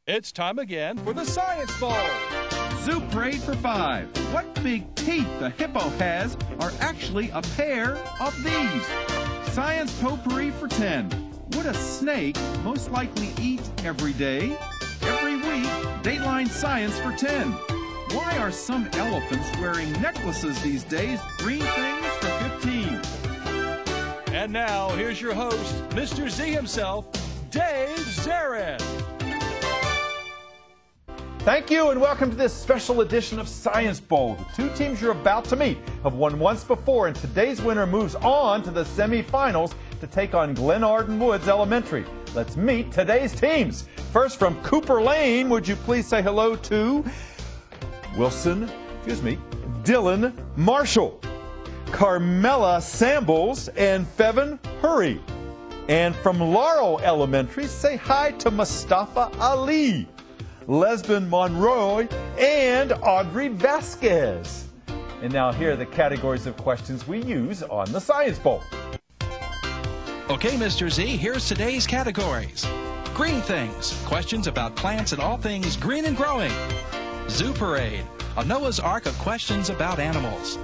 It's time again for the Science Bowl. Zoo Parade for 5. What big teeth the hippo has are actually a pair of these. Science Potpourri for 10. Would a snake most likely eat every day? Every week, Dateline Science for 10. Why are some elephants wearing necklaces these days? Green things for 15. And now, here's your host, Mr. Z himself, Dave Zarin. Thank you and welcome to this special edition of Science Bowl. The two teams you're about to meet have won once before, and today's winner moves on to the semifinals to take on Glenarden Woods Elementary. Let's meet today's teams. First from Cooper Lane, would you please say hello to Dylan Marshall, Carmela Sambles, and Fevin Hurry. And from Laurel Elementary, say hi to Mustafa Ali, Lesbian Monroy, and Audrey Vasquez. And now here are the categories of questions we use on the Science Bowl. Okay, Mr. Z, here's today's categories. Green Things, questions about plants and all things green and growing. Zoo Parade, a Noah's Ark of questions about animals.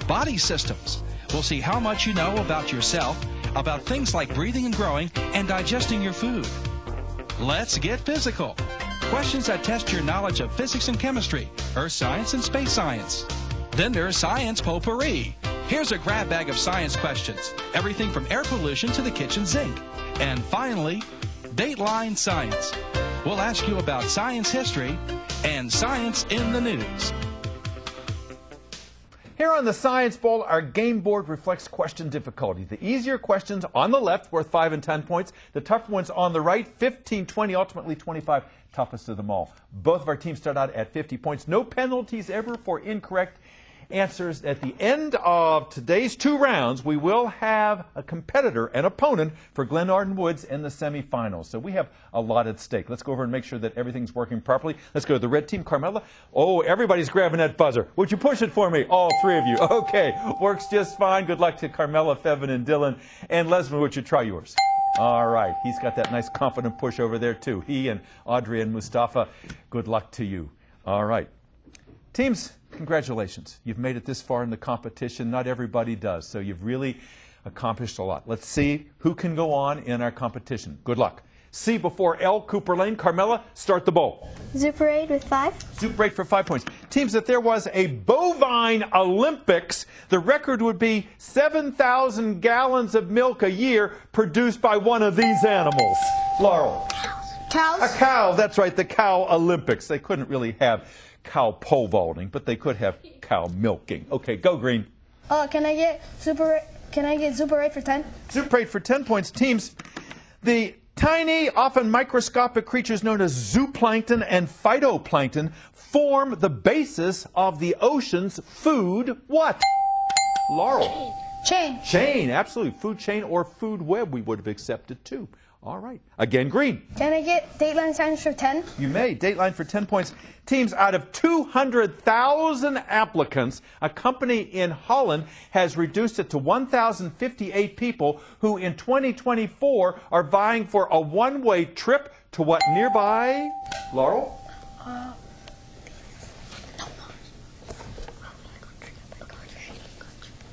Body Systems, we'll see how much you know about yourself, about things like breathing and growing and digesting your food. Let's Get Physical, questions that test your knowledge of physics and chemistry, earth science and space science. Then there's Science Potpourri. Here's a grab bag of science questions, everything from air pollution to the kitchen sink. And finally, Dateline Science. We'll ask you about science history and science in the news. Here on the Science Bowl, our game board reflects question difficulty. The easier questions on the left worth 5 and 10 points. The tougher ones on the right, 15, 20, ultimately 25. Toughest of them all. Both of our teams start out at 50 points. No penalties ever for incorrect answers. At the end of today's 2 rounds, we will have a competitor, an opponent for Glenarden Woods in the semifinals. So we have a lot at stake. Let's go over and make sure that everything's working properly. Let's go to the red team. Carmela. Oh, everybody's grabbing that buzzer. Would you push it for me? All 3 of you. Okay. Works just fine. Good luck to Carmela, Fevin, and Dylan. And Leslie, would you try yours? All right. He's got that nice confident push over there, too. He and Audrey and Mustafa, good luck to you. All right. Teams, congratulations. You've made it this far in the competition. Not everybody does, so you've really accomplished a lot. Let's see who can go on in our competition. Good luck. C before L, Cooper Lane. Carmela, start the bowl. Zoo Parade with 5. Zoo Parade for 5 points. Teams, if there was a bovine Olympics, the record would be 7,000 gallons of milk a year produced by one of these animals. Laurel. Cows. A cow, that's right, the Cow Olympics. They couldn't really have cow pole vaulting, but they could have cow milking. Okay, go green. Can I get Zoo Parade for 10? Zoo Parade for 10 points. Teams, the tiny, often microscopic creatures known as zooplankton and phytoplankton form the basis of the ocean's food what? Laurel. Chain. Chain, absolutely. Food chain or food web we would have accepted too. All right. Again, green. Can I get Dateline Science for 10? You may. Dateline for 10 points. Teams, out of 200,000 applicants, a company in Holland has reduced it to 1,058 people who in 2024 are vying for a one-way trip to what nearby? Laurel?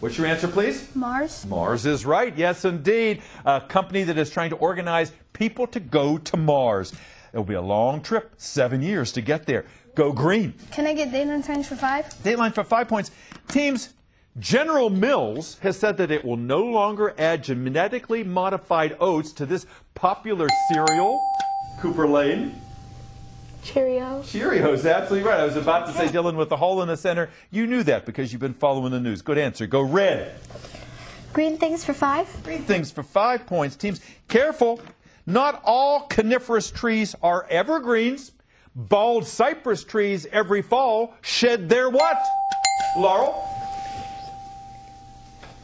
What's your answer, please? Mars. Mars is right. Yes, indeed. A company that is trying to organize people to go to Mars. It'll be a long trip, 7 years to get there. Go green. Can I get Dateline Science for 5? Dateline for 5 points. Teams, General Mills has said that it will no longer add genetically modified oats to this popular cereal. Cooper Lane. Cheerios. Cheerios, absolutely right. I was about to say, Dylan, with the hole in the center. You knew that because you've been following the news. Good answer. Go red. Green Things for 5. Green Things for 5 points. Teams, careful. Not all coniferous trees are evergreens. Bald cypress trees every fall shed their what? Laurel?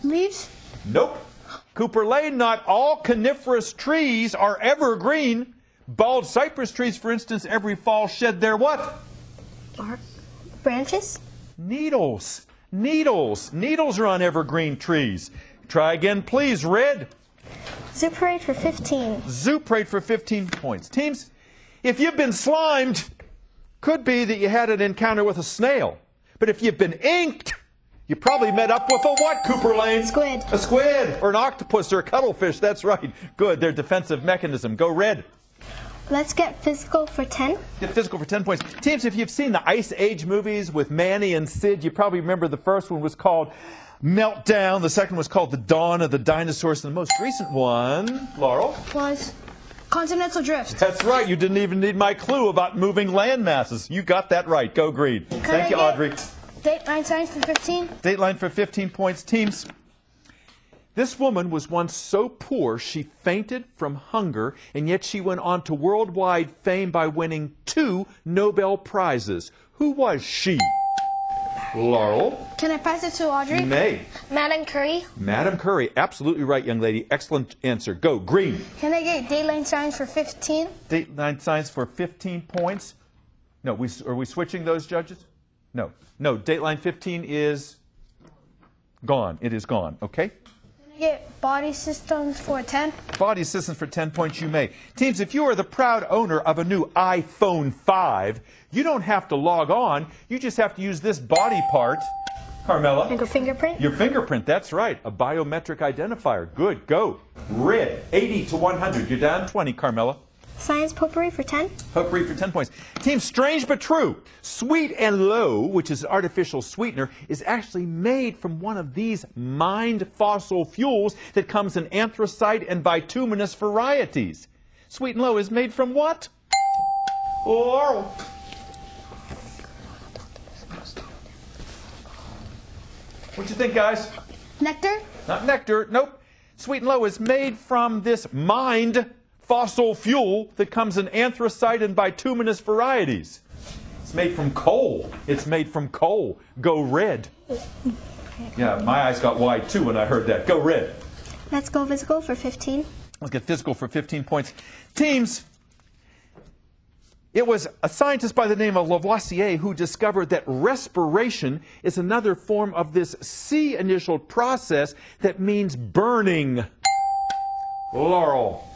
Leaves. Nope. Cooper Lane, not all coniferous trees are evergreen. Bald cypress trees, for instance, every fall shed their what? Bark. Branches. Needles. Needles. Needles are on evergreen trees. Try again, please. Red. Zoo Parade for 15. Zoo Parade for 15 points. Teams, If you've been slimed, could be that you had an encounter with a snail. But if you've been inked, you probably met up with a what, Cooper Lane? Squid. A squid, or an octopus, or a cuttlefish. That's right. Good, their defensive mechanism. Go red. Let's get physical for 10. Get physical for 10 points. Teams, if you've seen the Ice Age movies with Manny and Sid, you probably remember the first one was called Meltdown. The second was called The Dawn of the Dinosaurs. And the most recent one, Laurel? Was continental drift. That's right. You didn't even need my clue about moving land masses. You got that right. Go green. Thank you, Audrey. Dateline signs for 15. Dateline for 15 points. Teams, this woman was once so poor she fainted from hunger, and yet she went on to worldwide fame by winning 2 Nobel Prizes. Who was she? Laurel? Can I pass it to Audrey? You may. Madam Curry. Madam Curry. Absolutely right, young lady. Excellent answer. Go. Green. Can I get Dateline signs for 15? Dateline signs for 15 points. No, are we switching those, judges? No. No, Dateline 15 is gone. It is gone. Okay? Can I get Body Systems for 10? Body Systems for 10 points, you may. Teams, if you are the proud owner of a new iPhone 5, you don't have to log on. You just have to use this body part. Carmela? Like a fingerprint? Your fingerprint, that's right. A biometric identifier. Good, go. Red, 80 to 100. You're down 20, Carmela. Science potpourri for 10. Potpourri for 10 points. Team, strange but true. Sweet and Low, which is an artificial sweetener, is actually made from one of these mined fossil fuels that comes in anthracite and bituminous varieties. Sweet and Low is made from what? Laurel. What you think, guys? Nectar? Not nectar. Nope. Sweet and Low is made from this mined fossil fuel that comes in anthracite and bituminous varieties. It's made from coal. It's made from coal. Go red. Yeah, my eyes got wide too when I heard that. Go red. Let's go physical for 15. Let's get physical for 15 points. Teams, it was a scientist by the name of Lavoisier who discovered that respiration is another form of this C-initialed process that means burning. Laurel.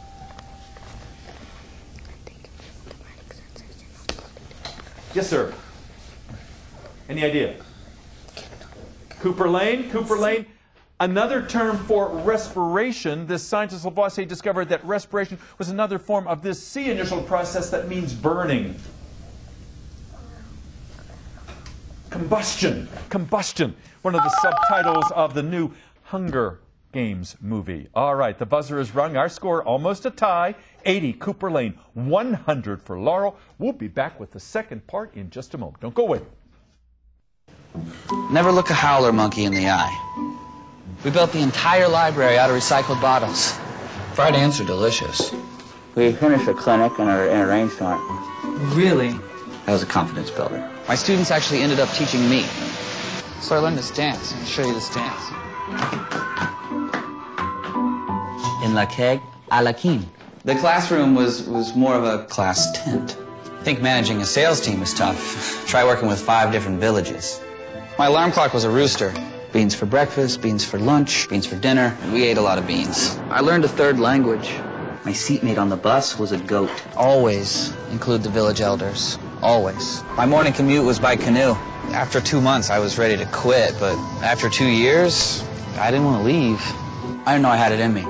Yes, sir. Any idea? Cooper Lane? Cooper Lane. Another term for respiration, this scientist Lavoisier discovered that respiration was another form of this C-initial process that means burning. Combustion. Combustion. One of the subtitles of the new Hunger Games movie. All right, the buzzer is rung. Our score almost a tie. 80, Cooper Lane. 100 for Laurel. We'll be back with the second part in just a moment. Don't go away. Never look a howler monkey in the eye. We built the entire library out of recycled bottles. Fried ants are delicious. We finished a clinic in a rainstorm. Really? That was a confidence builder. My students actually ended up teaching me. So I learned this dance. I'll show you this dance. In la keg, a la kin. The classroom was more of a class tent. I think managing a sales team is tough. Try working with 5 different villages. My alarm clock was a rooster. Beans for breakfast, beans for lunch, beans for dinner. We ate a lot of beans. I learned a 3rd language. My seatmate on the bus was a goat. Always include the village elders. Always. My morning commute was by canoe. After 2 months, I was ready to quit, but after 2 years, I didn't want to leave. I didn't know I had it in me.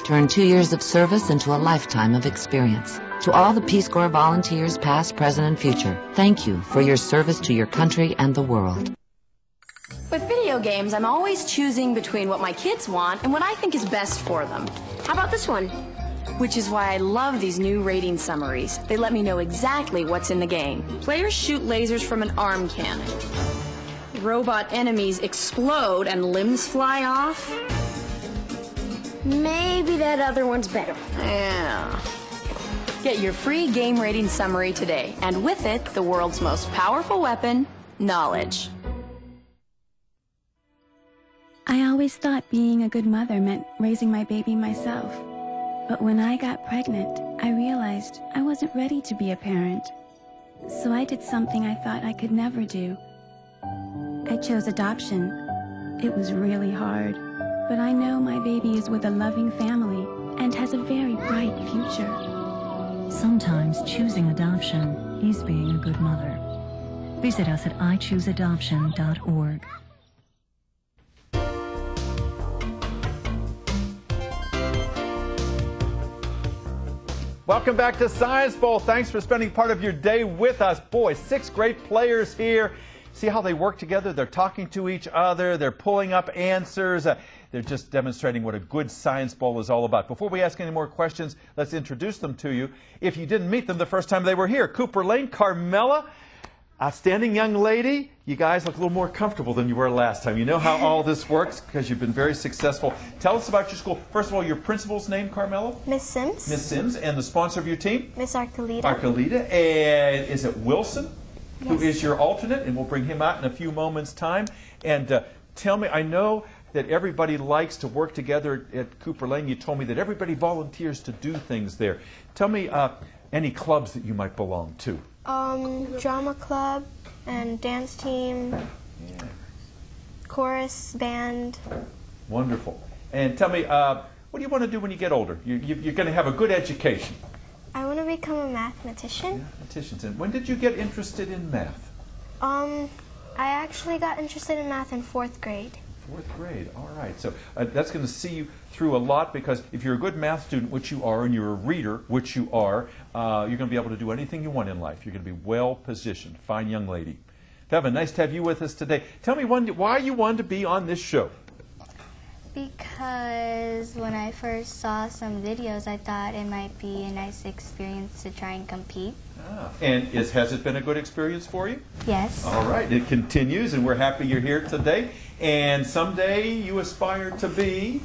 Turn 2 years of service into a lifetime of experience. To all the Peace Corps volunteers, past, present, and future, thank you for your service to your country and the world. With video games, I'm always choosing between what my kids want and what I think is best for them. How about this one? Which is why I love these new rating summaries. They let me know exactly what's in the game. Players shoot lasers from an arm cannon. Robot enemies explode and limbs fly off. Maybe that other one's better. Yeah. Get your free game rating summary today, and with it, the world's most powerful weapon, knowledge. I always thought being a good mother meant raising my baby myself. But when I got pregnant, I realized I wasn't ready to be a parent. So I did something I thought I could never do. I chose adoption. It was really hard, but I know my baby is with a loving family and has a very bright future. Sometimes choosing adoption is being a good mother. Visit us at ichooseadoption.org. Welcome back to Science Bowl. Thanks for spending part of your day with us. Boy, 6 great players here. See how they work together? They're talking to each other. They're pulling up answers. They're just demonstrating what a good Science Bowl is all about. Before we ask any more questions, let's introduce them to you. If you didn't meet them the first time they were here, Cooper Lane, Carmela, outstanding young lady. You guys look a little more comfortable than you were last time. You know how all this works because you've been very successful. Tell us about your school. First of all, your principal's name, Carmela? Miss Sims. Miss Sims. And the sponsor of your team? Miss Arcolita. Arcolita. And is it Wilson? Yes. Who is your alternate? And we'll bring him out in a few moments' time. And tell me, I know that everybody likes to work together at Cooper Lane. You told me that everybody volunteers to do things there. Tell me any clubs that you might belong to. Drama club and dance team, chorus, band. Wonderful. And tell me, what do you want to do when you get older? You're going to have a good education. I want to become a mathematician. Mathematicians. And when did you get interested in math? I actually got interested in math in 4th grade. 4th grade. All right. So that's going to see you through a lot because if you're a good math student, which you are, and you're a reader, which you are, you're going to be able to do anything you want in life. You're going to be well positioned. Fine young lady. Kevin, nice to have you with us today. Tell me why you wanted to be on this show. Because when I first saw some videos, I thought it might be a nice experience to try and compete. And has it been a good experience for you? Yes. All right. It continues, and we're happy you're here today. And someday you aspire to be?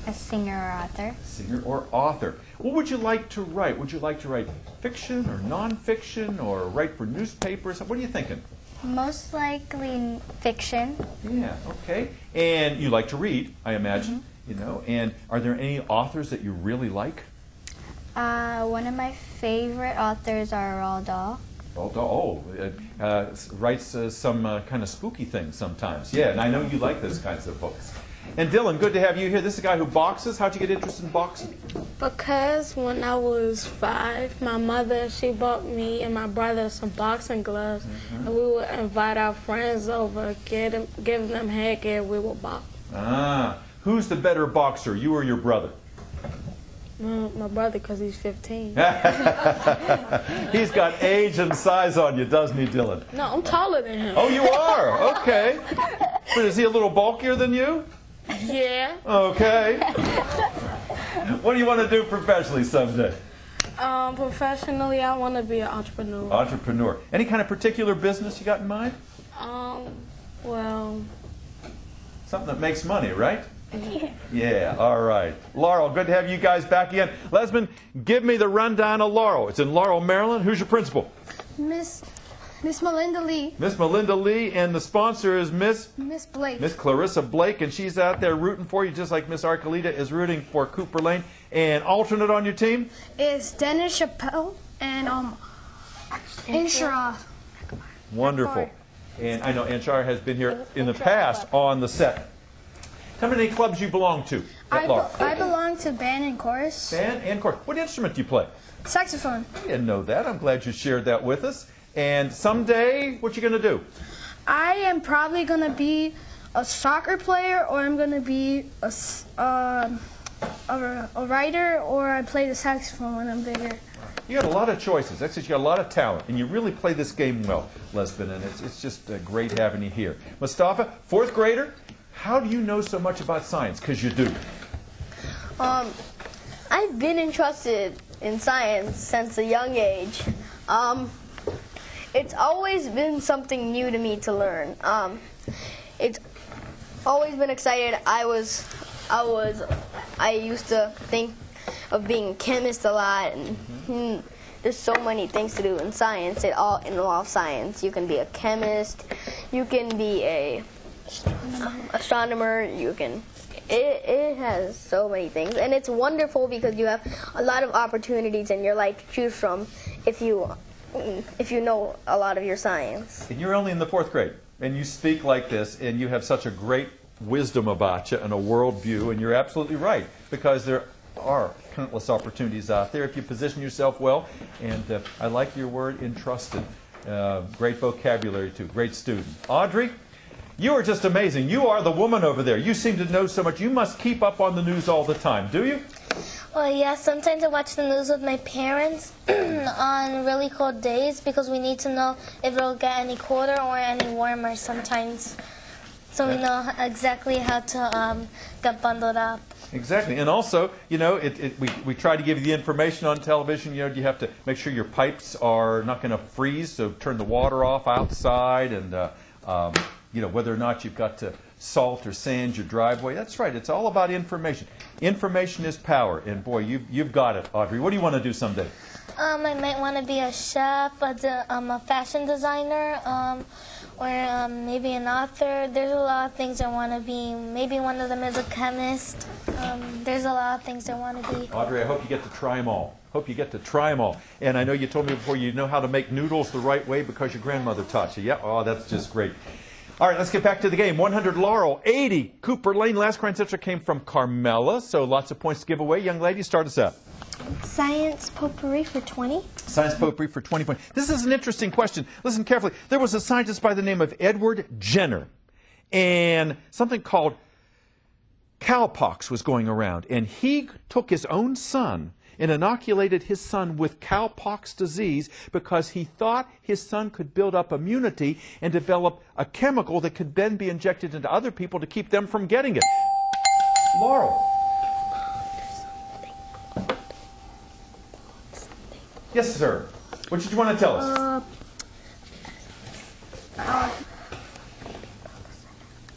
A singer or author. Singer or author. What would you like to write? Would you like to write fiction or nonfiction or write for newspapers? What are you thinking? Most likely fiction. Yeah, okay. And you like to read, I imagine, you know. And are there any authors that you really like? One of my favorite authors are Roald Dahl. Roald Dahl, writes some kind of spooky things sometimes. Yeah, and I know you like those kinds of books. And Dylan, good to have you here. This is a guy who boxes. How'd you get interested in boxing? Because when I was 5, my mother, she bought me and my brother some boxing gloves. And we would invite our friends over, give them headgear, we would box. Who's the better boxer, you or your brother? My brother, because he's 15. He's got age and size on you, doesn't he, Dylan? No, I'm taller than him. Oh, you are? Okay. But is he a little bulkier than you? Yeah. Okay. What do you want to do professionally someday? Professionally, I want to be an entrepreneur. Entrepreneur. Any kind of particular business you got in mind? Well... Something that makes money, right? Yeah. Yeah, all right. Laurel, good to have you guys back again. Lesman, give me the rundown of Laurel. It's in Laurel, Maryland. Who's your principal? Miss Melinda Lee. Miss Melinda Lee, and the sponsor is Miss Blake. Miss Clarissa Blake, and she's out there rooting for you just like Miss Arcolita is rooting for Cooper Lane. And alternate on your team? Is Dennis Chappelle and Inshara. Wonderful. And I know Anshara has been here in the past on the set. How many clubs you belong to at Laurel? I belong to band and chorus. Band and chorus. What instrument do you play? Saxophone. I didn't know that. I'm glad you shared that with us. And someday, what you going to do? I am probably going to be a soccer player, or I'm going to be a writer, or I play the saxophone when I'm bigger. You got a lot of choices. Actually, you got a lot of talent, and you really play this game well, Lesbian, and it's just great having you here. Mustafa, 4th grader, how do you know so much about science? Because you do. I've been interested in science since a young age. It's always been something new to me to learn. It's always been excited. I used to think of being a chemist a lot, and there's so many things to do in science. It all involves science. You can be a chemist, you can be a astronomer, it has so many things, and it's wonderful because you have a lot of opportunities in your life to choose from if you know a lot of your science. And you're only in the 4th grade, and you speak like this, and you have such a great wisdom about you and a worldview, and you're absolutely right, because there are countless opportunities out there if you position yourself well. And I like your word, entrusted. Great vocabulary, too. Great student. Audrey, you are just amazing. You are the woman over there. You seem to know so much. You must keep up on the news all the time, do you? Well, yeah, sometimes I watch the news with my parents on really cold days because we need to know if it'll get any colder or any warmer sometimes. So we know exactly how to get bundled up. Exactly. And also, you know, we try to give you the information on television. You know, you have to make sure your pipes are not going to freeze, so turn the water off outside, and, you know, whether or not you've got to salt or sand your driveway. That's right. It's all about information. Information is power. And, boy, you've got it, Audrey. What do you want to do someday? I might want to be a chef, a fashion designer, or maybe an author. There's a lot of things I want to be. Maybe one of them is a chemist. There's a lot of things I want to be. Audrey, I hope you get to try them all. Hope you get to try them all. And I know you told me before you know how to make noodles the right way because your grandmother taught you. Yeah, oh, that's just great. All right, let's get back to the game. 100 Laurel, 80 Cooper Lane. Last correct answer came from Carmela, so lots of points to give away. Young lady, start us out. Science potpourri for 20. Science potpourri for 20 points. This is an interesting question. Listen carefully. There was a scientist by the name of Edward Jenner, and something called cowpox was going around, and he took his own son and inoculated his son with cowpox disease because he thought his son could build up immunity and develop a chemical that could then be injected into other people to keep them from getting it. Laurel. Yes, sir. What did you want to tell us?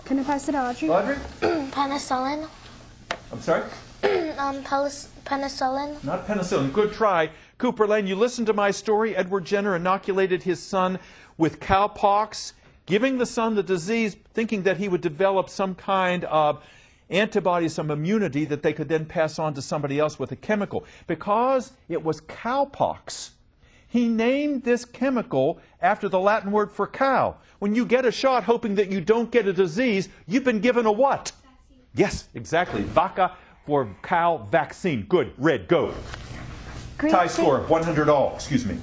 Can I pass it to Audrey? Audrey? Penicillin. I'm sorry? Penicillin. Not penicillin. Good try. Cooper Lane, you listened to my story. Edward Jenner inoculated his son with cowpox, giving the son the disease, thinking that he would develop some kind of antibody, some immunity that they could then pass on to somebody else with a chemical. Because it was cowpox, he named this chemical after the Latin word for cow. When you get a shot hoping that you don't get a disease, you've been given a what? Vaccine. Yes, exactly. Vaca for cow vaccine. Good. Red, go. Tie score of 100 all. Excuse me.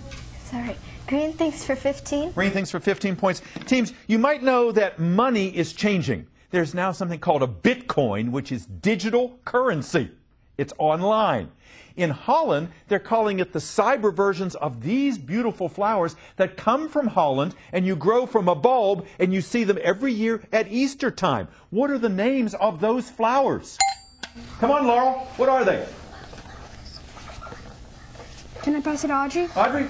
Sorry. Green thinks for 15. Green thinks for 15 points. Teams, you might know that money is changing. There's now something called a Bitcoin, which is digital currency. It's online. In Holland, they're calling it the cyber versions of these beautiful flowers that come from Holland, and you grow from a bulb, and you see them every year at Easter time. What are the names of those flowers? Come on, Laurel. What are they? Can I pass it to Audrey? Audrey?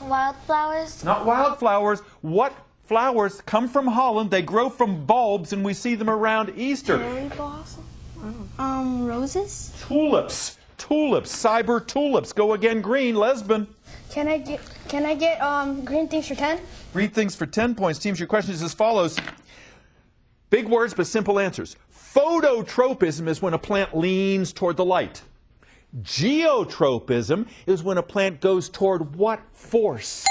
Wildflowers. Not wildflowers. What flowers come from Holland? They grow from bulbs, and we see them around Easter. Cherry blossom. Roses. Tulips. Tulips. Cyber tulips. Go again, green. Lesbian. Can I get green things for 10? Green things for 10 points. Teams, your question is as follows. Big words, but simple answers. Phototropism is when a plant leans toward the light. Geotropism is when a plant goes toward what force?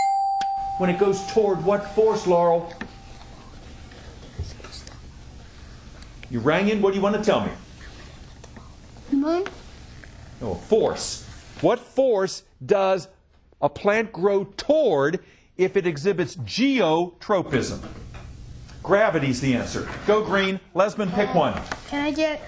When it goes toward what force, Laurel? You rang in. What do you want to tell me? The moon? No, force. What force does a plant grow toward if it exhibits geotropism? Gravity's the answer. Go green. Lesbian, pick one. Can I get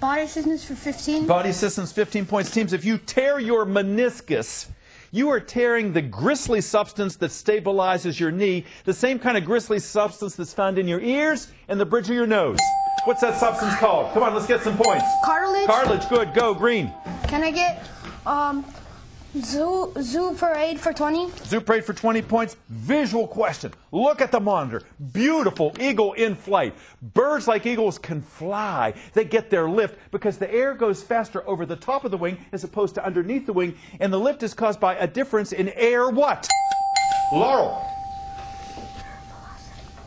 body assistance for 15? Body assistance, 15 points. Teams, if you tear your meniscus, you are tearing the gristly substance that stabilizes your knee, the same kind of gristly substance that's found in your ears and the bridge of your nose. What's that substance called? Come on, let's get some points. Cartilage. Cartilage, good. Go, green. Can I get zoo parade for 20? Zoo parade for 20 points. Visual question. Look at the monitor. Beautiful eagle in flight. Birds like eagles can fly. They get their lift because the air goes faster over the top of the wing as opposed to underneath the wing, and the lift is caused by a difference in air what? Laurel.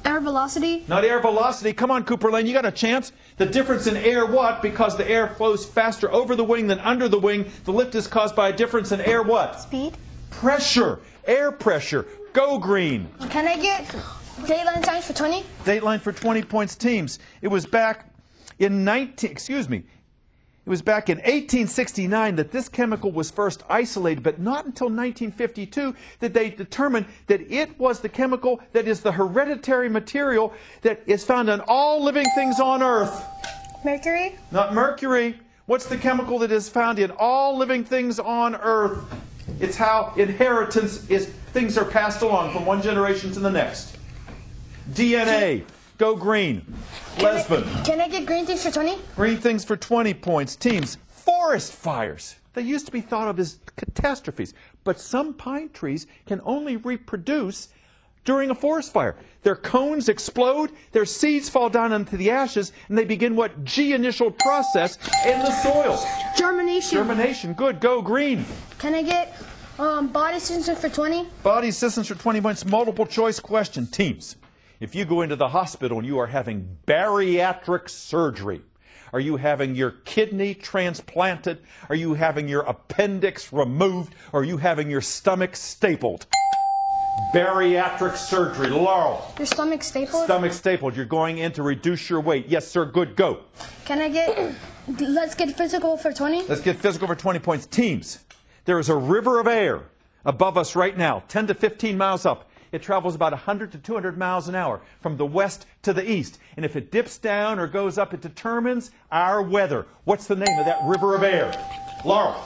Air velocity? Not air velocity. Come on, Cooper Lane, you got a chance. The difference in air what? Because the air flows faster over the wing than under the wing. The lift is caused by a difference in air what? Speed. Pressure. Air pressure. Go green. Can I get Dateline Science for 20? Dateline for 20 points. Teams. It was back in It was back in 1869 that this chemical was first isolated, but not until 1952 that they determined that it was the chemical that is the hereditary material that is found in all living things on Earth. Mercury? Not mercury. What's the chemical that is found in all living things on Earth? It's how inheritance is, things are passed along from one generation to the next. DNA. Go green. Lesbian. Can I get green things for 20? Green things for 20 points. Teams. Forest fires. They used to be thought of as catastrophes, but some pine trees can only reproduce during a forest fire. Their cones explode, their seeds fall down into the ashes, and they begin what G initial process in the soil. Germination. Germination. Good. Go green. Can I get body systems for 20? Body systems for 20 points. Multiple choice question. Teams. If you go into the hospital and you are having bariatric surgery, are you having your kidney transplanted? Are you having your appendix removed? Or are you having your stomach stapled? Bariatric surgery. Laurel. Your stomach stapled? Stomach stapled. You're going in to reduce your weight. Yes, sir. Good. Go. Can I get, let's get physical for 20? Let's get physical for 20 points. Teams, there is a river of air above us right now, 10 to 15 miles up. It travels about 100 to 200 miles an hour from the west to the east. And if it dips down or goes up, it determines our weather. What's the name of that river of air? Laurel.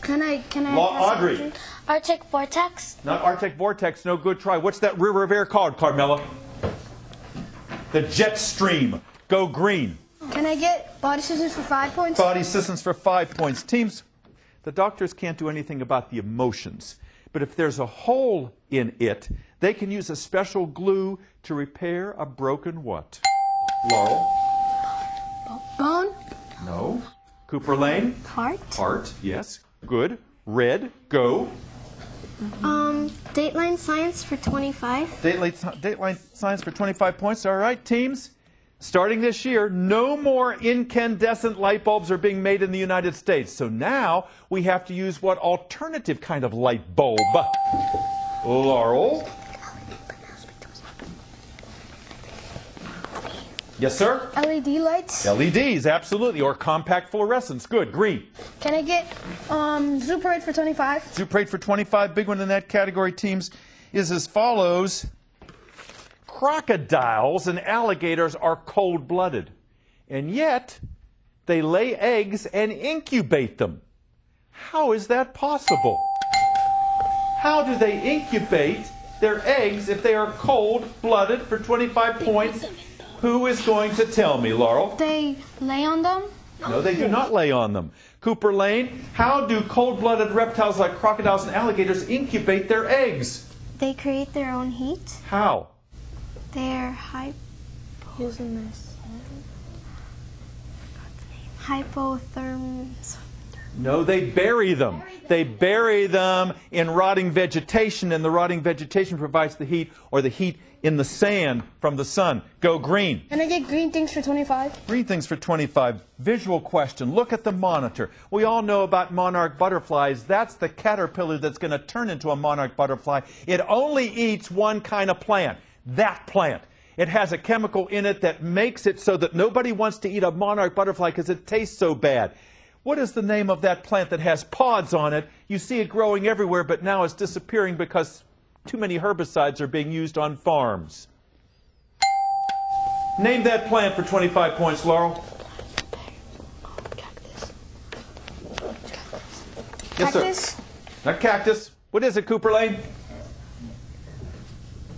Can I Audrey. Arctic vortex? Not Arctic vortex. No, good try. What's that river of air called, Carmela? The jet stream. Go green. Can I get body systems for 5 points? Body systems for 5 points. Teams, the doctors can't do anything about the emotions. But if there's a hole in it, they can use a special glue to repair a broken what? Laurel? Bone? No. Cooper Lane? Heart? Heart, yes. Good. Red, go. Dateline science for 25. Dateline science for 25 points. All right, teams. Starting this year, no more incandescent light bulbs are being made in the United States. So now we have to use what alternative kind of light bulb? Laurel? Yes, sir? LED lights? LEDs, absolutely. Or compact fluorescence. Good. Green. Can I get Zoo Parade for 25? Zoo Parade for 25. Big one in that category, teams, is as follows. Crocodiles and alligators are cold-blooded, and yet they lay eggs and incubate them. How is that possible? How do they incubate their eggs if they are cold-blooded for 25 points? Who is going to tell me, Laurel? They lay on them? No, they do not lay on them. Cooper Lane, how do cold-blooded reptiles like crocodiles and alligators incubate their eggs? They create their own heat. How? They're hypotherms. No, they bury them. They bury them in rotting vegetation, and the rotting vegetation provides the heat, or the heat in the sand from the sun. Go green. Can I get green things for 25? Green things for 25. Visual question. Look at the monitor. We all know about monarch butterflies. That's the caterpillar that's going to turn into a monarch butterfly. It only eats one kind of plant. That plant. It has a chemical in it that makes it so that nobody wants to eat a monarch butterfly because it tastes so bad. What is the name of that plant that has pods on it? You see it growing everywhere, but now it's disappearing because too many herbicides are being used on farms. Name that plant for 25 points, Laurel. Yes, sir. Not cactus. What is it, Cooper Lane?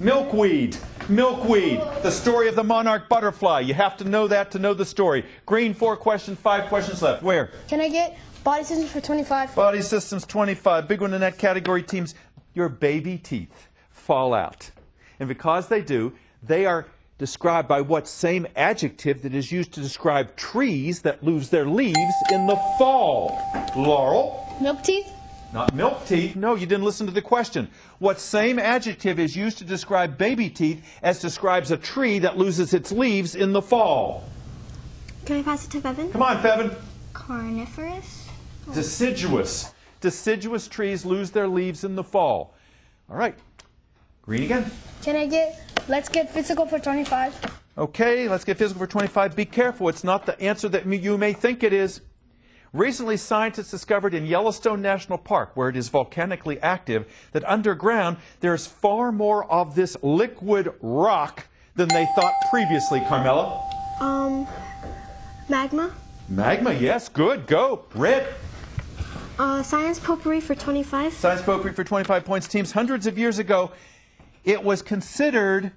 Milkweed. Milkweed. The story of the monarch butterfly. You have to know that to know the story. Green, 4 questions, 5 questions left. Where? Can I get body systems for 25? Body systems, 25. Big one in that category, teams. Your baby teeth fall out. And because they do, they are described by what same adjective that is used to describe trees that lose their leaves in the fall? Laurel? Milk teeth? Not milk teeth. No, you didn't listen to the question. What same adjective is used to describe baby teeth as describes a tree that loses its leaves in the fall? Can I pass it to Fevin? Come on, Fevin. Carnivorous? Deciduous. Deciduous trees lose their leaves in the fall. All right. Green again. Can I get, let's get physical for 25. Okay, let's get physical for 25. Be careful. It's not the answer that you may think it is. Recently, scientists discovered in Yellowstone National Park, where it is volcanically active, that underground there's far more of this liquid rock than they thought previously. Carmela? Magma. Magma, yes, good, go. Red? Science potpourri for 25. Science potpourri for 25 points. Teams, hundreds of years ago, it was considered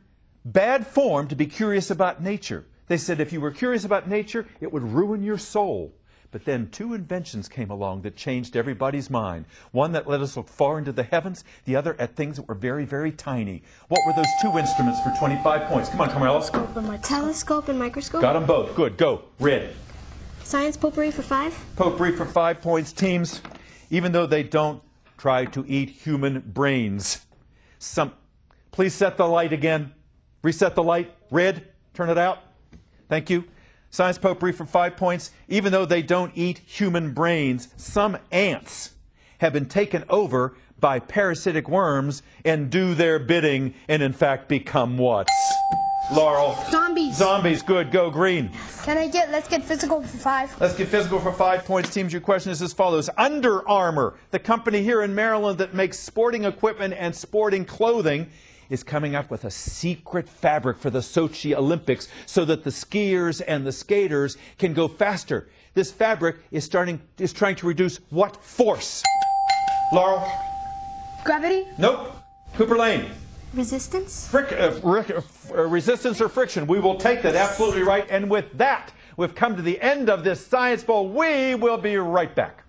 bad form to be curious about nature. They said if you were curious about nature, it would ruin your soul. But then two inventions came along that changed everybody's mind. One that let us look far into the heavens, the other at things that were very, very tiny. What were those two instruments for 25 points? Come on, Carmela. Telescope and microscope. Got them both. Good. Go. Red. Science potpourri for 5. Potpourri for 5 points. Teams, even though they don't try to eat human brains. Please set the light again. Reset the light. Red. Turn it out. Thank you. Science potpourri for 5 points. Even though they don't eat human brains, some ants have been taken over by parasitic worms and do their bidding and in fact become what? Laurel? Zombies. Zombies. Good. Go green. Let's get physical for 5. Let's get physical for 5 points. Teams, your question is as follows. Under Armour, the company here in Maryland that makes sporting equipment and sporting clothing, is coming up with a secret fabric for the Sochi Olympics so that the skiers and the skaters can go faster. This fabric is trying to reduce what force? Laurel? Gravity? Nope. Cooper Lane? Resistance? Resistance or friction. We will take that. Absolutely right. And with that, we've come to the end of this Science Bowl. We will be right back.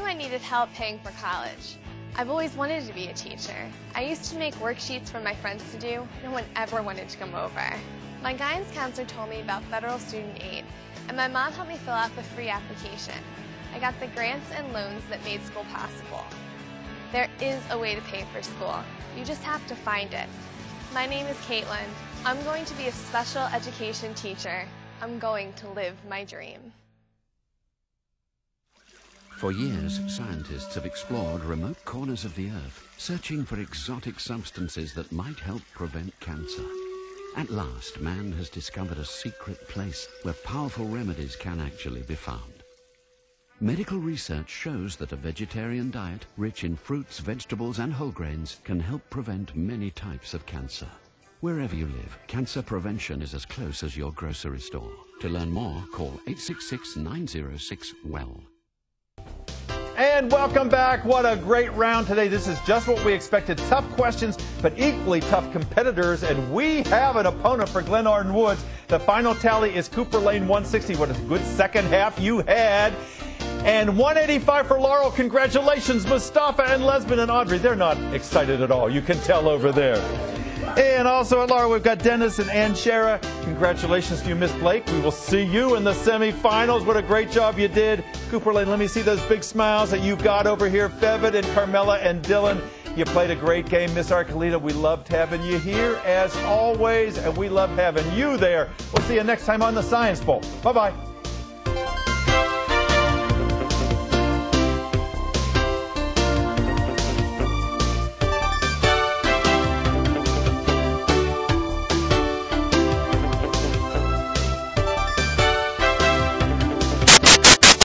I needed help paying for college. I've always wanted to be a teacher. I used to make worksheets for my friends to do. No one ever wanted to come over. My guidance counselor told me about federal student aid, and my mom helped me fill out the free application. I got the grants and loans that made school possible. There is a way to pay for school. You just have to find it. My name is Caitlin. I'm going to be a special education teacher. I'm going to live my dream. For years, scientists have explored remote corners of the Earth, searching for exotic substances that might help prevent cancer. At last, man has discovered a secret place where powerful remedies can actually be found. Medical research shows that a vegetarian diet, rich in fruits, vegetables and whole grains, can help prevent many types of cancer. Wherever you live, cancer prevention is as close as your grocery store. To learn more, call 866-906-WELL. And welcome back. What a great round today. This is just what we expected. Tough questions, but equally tough competitors. And we have an opponent for Glen Arden Woods. The final tally is Cooper Lane 160. What a good second half you had. And 185 for Laurel. Congratulations, Mustafa and Lesbian and Audrey. They're not excited at all. You can tell over there. And also at Laurel, we've got Dennis and Ann Shara. Congratulations to you, Miss Blake. We will see you in the semifinals. What a great job you did. Cooper Lane, let me see those big smiles that you've got over here. Fevid and Carmela and Dylan, you played a great game. Miss Arcolita, we loved having you here as always, and we love having you there. We'll see you next time on the Science Bowl. Bye-bye.